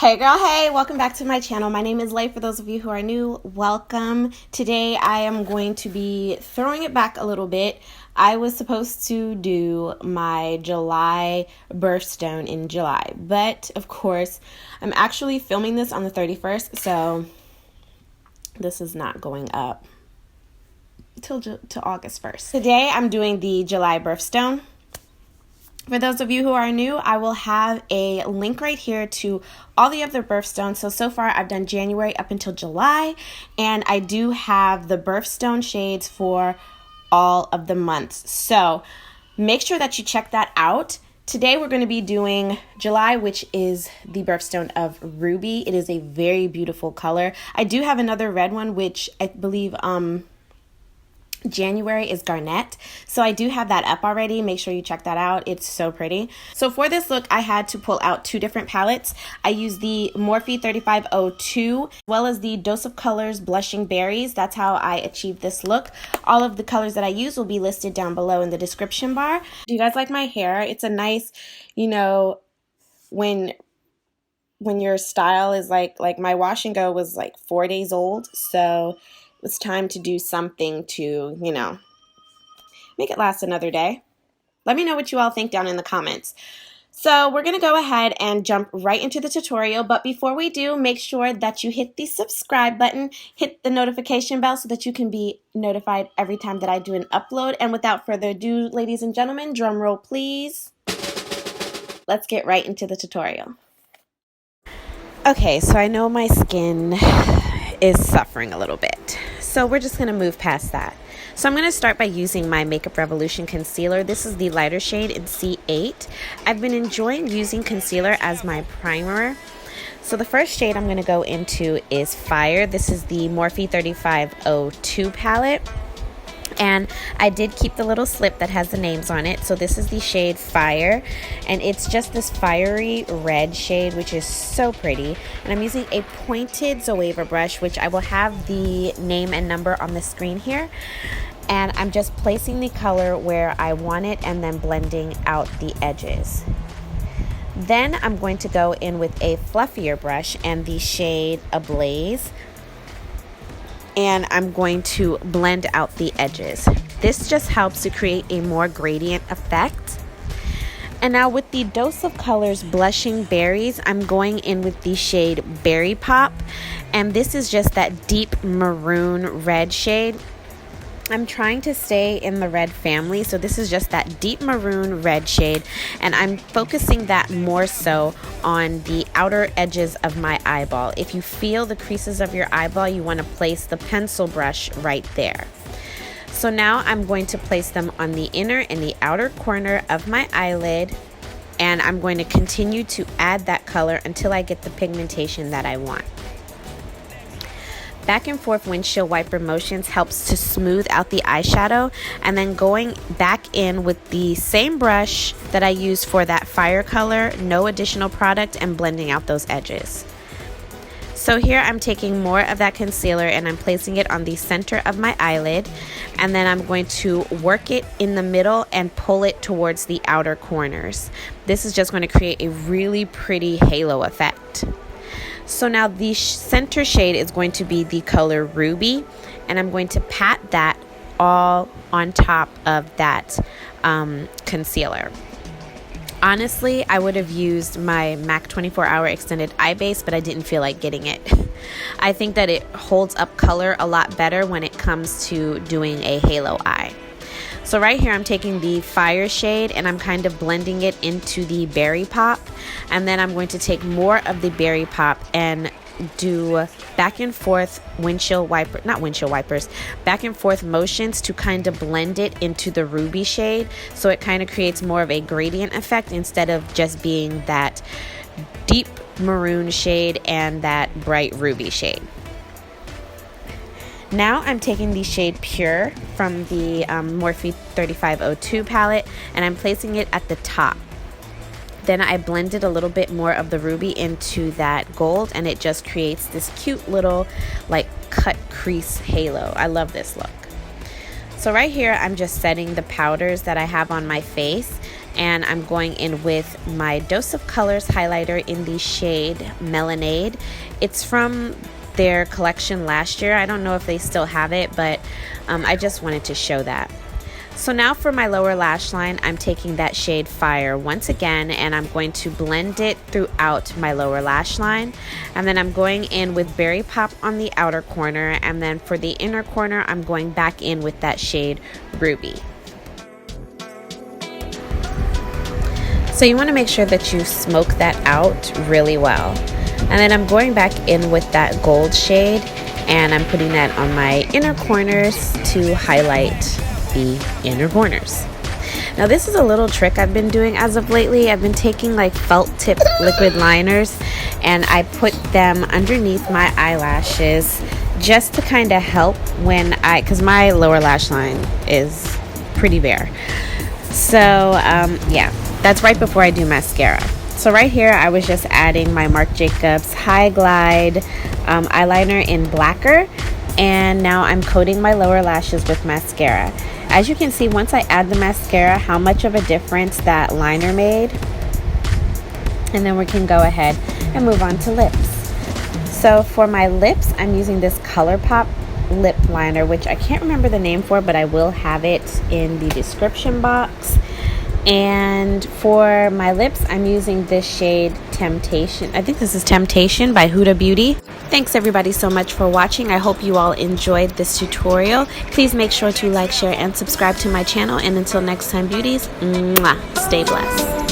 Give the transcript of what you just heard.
Hey girl, hey, welcome back to my channel. My name is Lay. For those of you who are new, welcome. Today I am going to be throwing it back a little bit. I was supposed to do my July birthstone in July, but of course I'm actually filming this on the 31st, so this is not going up till August 1st. Today I'm doing the July birthstone. For those of you who are new, I will have a link right here to all the other birthstones. So far I've done January up until July, and I do have the birthstone shades for all of the months. So make sure that you check that out. Today we're going to be doing July, which is the birthstone of Ruby. It is a very beautiful color. I do have another red one, which I believe January is Garnet, so I do have that up already. Make sure you check that out. It's so pretty. So for this look, I had to pull out two different palettes. I used the Morphe 3502 as well as the Dose of Colors Blushing Berries. That's how I achieved this look. All of the colors that I use will be listed down below in the description bar. Do you guys like my hair? It's a nice, you know, when your style is like my wash and go was like 4 days old, so it's time to do something to, you know, make it last another day. Let me know what you all think down in the comments. So we're going to go ahead and jump right into the tutorial. But before we do, make sure that you hit the subscribe button, hit the notification bell so that you can be notified every time that I do an upload. And without further ado, ladies and gentlemen, drum roll please. Let's get right into the tutorial. Okay, so I know my skin is suffering a little bit, so we're just going to move past that. So I'm going to start by using my Makeup Revolution concealer. This is the lighter shade in C8. I've been enjoying using concealer as my primer. So the first shade I'm going to go into is Fire. This is the Morphe 3502 palette. And I did keep the little slip that has the names on it. So this is the shade Fire, and it's just this fiery red shade, which is so pretty. And I'm using a pointed Zoeva brush, which I will have the name and number on the screen here. And I'm just placing the color where I want it and then blending out the edges. Then I'm going to go in with a fluffier brush and the shade Ablaze, and I'm going to blend out the edges. This just helps to create a more gradient effect. And now with the Dose of Colors Blushing Berries, I'm going in with the shade Berry Pop, and this is just that deep maroon red shade. I'm trying to stay in the red family, so this is just that deep maroon red shade, and I'm focusing that more so on the outer edges of my eyeball. If you feel the creases of your eyeball, you want to place the pencil brush right there. So now I'm going to place them on the inner and the outer corner of my eyelid, and I'm going to continue to add that color until I get the pigmentation that I want. Back and forth windshield wiper motions helps to smooth out the eyeshadow, and then going back in with the same brush that I used for that fire color, no additional product, and blending out those edges. So here I'm taking more of that concealer and I'm placing it on the center of my eyelid, and then I'm going to work it in the middle and pull it towards the outer corners. This is just going to create a really pretty halo effect. So now the center shade is going to be the color Ruby, and I'm going to pat that all on top of that concealer. Honestly, I would have used my MAC 24-Hour Extended Eye Base, but I didn't feel like getting it. I think that it holds up color a lot better when it comes to doing a halo eye. So right here I'm taking the Fire shade and I'm kind of blending it into the Berry Pop, and then I'm going to take more of the Berry Pop and do back and forth back and forth motions to kind of blend it into the Ruby shade, so it kind of creates more of a gradient effect instead of just being that deep maroon shade and that bright Ruby shade. Now I'm taking the shade Pure from the Morphe 3502 palette, and I'm placing it at the top. Then I blended a little bit more of the Ruby into that gold, and it just creates this cute little like cut crease halo. I love this look. So right here I'm just setting the powders that I have on my face, and I'm going in with my Dose of Colors highlighter in the shade Melonade. It's from their collection last year. I don't know if they still have it, but I just wanted to show that. So now for my lower lash line, I'm taking that shade Fire once again, and I'm going to blend it throughout my lower lash line. And then I'm going in with Berry Pop on the outer corner, and then for the inner corner, I'm going back in with that shade Ruby. So you want to make sure that you smoke that out really well. And then I'm going back in with that gold shade, and I'm putting that on my inner corners to highlight the inner corners. Now this is a little trick I've been doing as of lately. I've been taking like felt tip liquid liners, and I put them underneath my eyelashes just to kind of help when because my lower lash line is pretty bare. So yeah, that's right before I do mascara. So right here I was just adding my Marc Jacobs High Glide eyeliner in Blacker, and now I'm coating my lower lashes with mascara. As you can see, once I add the mascara, how much of a difference that liner made. And then we can go ahead and move on to lips. So for my lips, I'm using this ColourPop lip liner, which I can't remember the name for, but I will have it in the description box. And for my lips, I'm using this shade Temptation. I think this is Temptation by Huda Beauty. Thanks everybody so much for watching. I hope you all enjoyed this tutorial. Please make sure to like, share, and subscribe to my channel. And until next time, beauties, mwah, stay blessed.